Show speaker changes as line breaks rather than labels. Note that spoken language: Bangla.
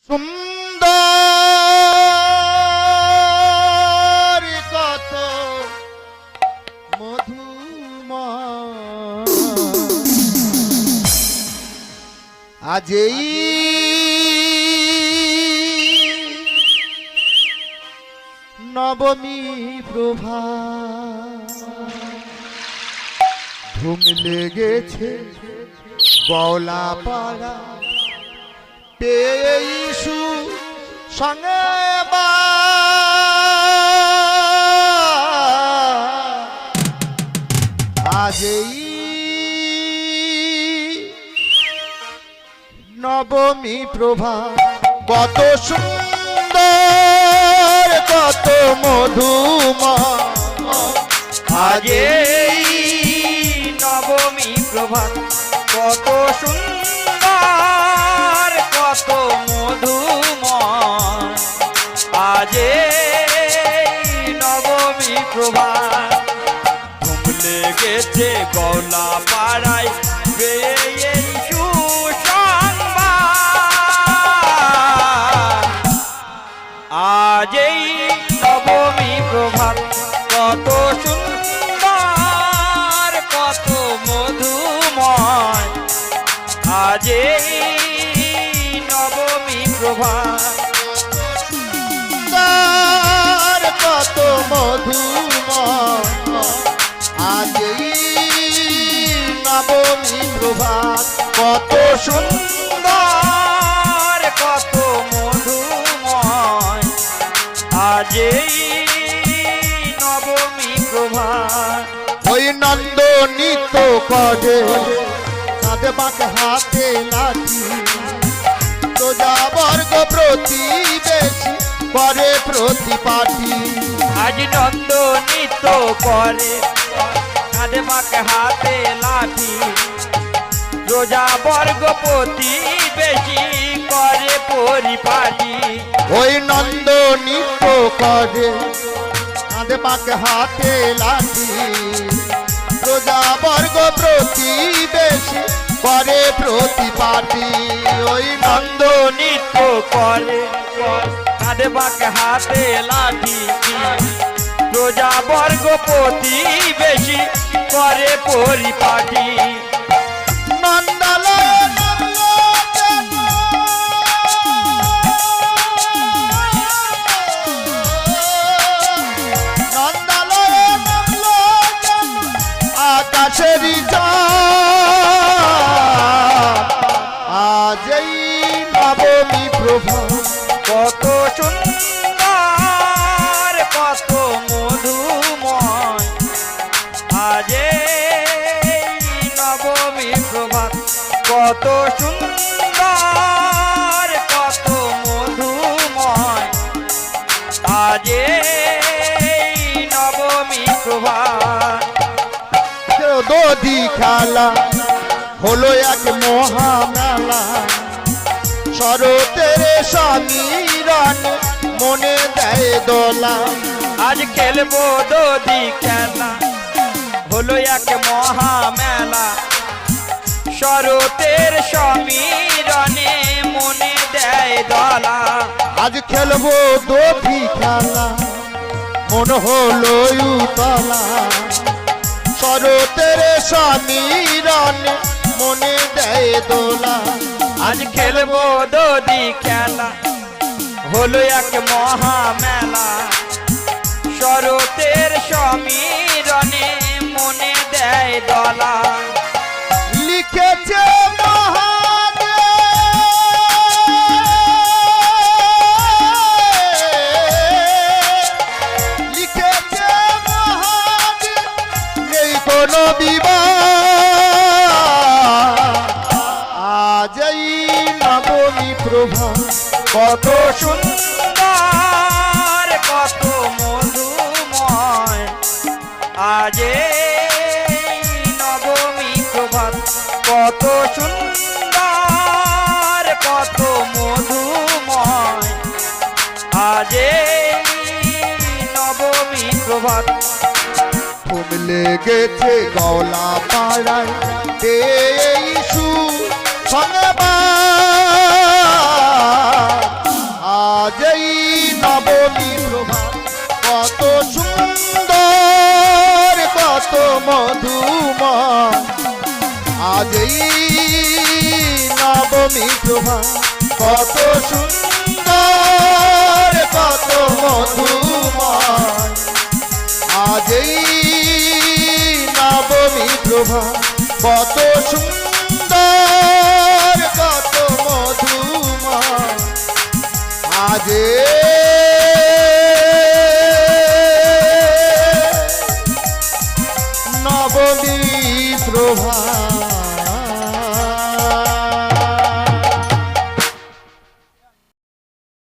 সুন্দর কত মধুময় আজই নবমী প্রভা ধুম লেগেছে বওলা পাড়া পেয়ে ইসু সঙ্গে আজই নবমী প্রভা কত সুন্দর কত মধুময়
আজই নবমী প্রভা কত সুন্দর কত মধুময় আজই নবমী প্রভা ধুম লেগেছে গলা পাড়ায় পেয়ে সুসংবাদ আজই নবমী প্রভা কত সুন্দর কত মধুময় আজই নবমী প্রভা
কত মধুময় আজই নবমী প্রভা কত
সুন্দর কত মধুময় আজই নবমী প্রভা
ওই নন্দ নিত্য করে কাঁধে বাঁকে হাতে লাঠি প্রজাবর্গ প্রতিবেশী করে প্রতিপাটি
আজ নন্দ নিত্য করে কাঁধে বাঁকে হাতে লাঠি প্রজা বর্গ প্রতিবেশী করে পরিপাটি
ওই নন্দ নিত্য করে কাঁধে বাঁকে হাতে লাঠি প্রজাবর্গ প্রতিবেশী করে প্রতিপাটি ওই
নন্দ নিত্য করে কাঁধে বাঁকে হাতে লাঠি প্রজা বর্গ প্রতিবেশী করে পরিপাটি
নন্দালয় আকাশেরই আজই নবমী প্রভা
কত সুন্দর কত মধুময় আজই নবমী প্রভা কত সুন্দর কত মধুময় আজই নবমী প্রভা
দধি খেলা হলো এক মহামেলা শরতের সমীরণ মনে দেয় দোলা
আজ খেলবো দধি খেলা হলো এক মহামেলা শরতের সমীরণে মনে দেয় দলা
আজ খেলবো দধি খেলা মন হলো উতলা শরতের সমীরণ মনে দেয় দোলা
আজ খেলবো দধি খেলা হলো এক মহামেলা শরতের সমীরণে মনে দেয় দলা
লিখেছে লিখেছে মহাদেব নেই কোনো বিবাহ আজই নবমী প্রভা
কত সুন্দর কত মধুময় আজই নবমী প্রভা কত সুন্দর কত মধুময় আজই নবমী প্রভা
ধুম লেগেছে গলা পাড়ায় পেয়ে ইসু সঙ্গে মধুময় আজ এই নবমী প্রভা কত সুন্দর কত মধুময় আজ এই নবমী প্রভা কত সুন্দর কত মধুময় আজ নবমী প্রভা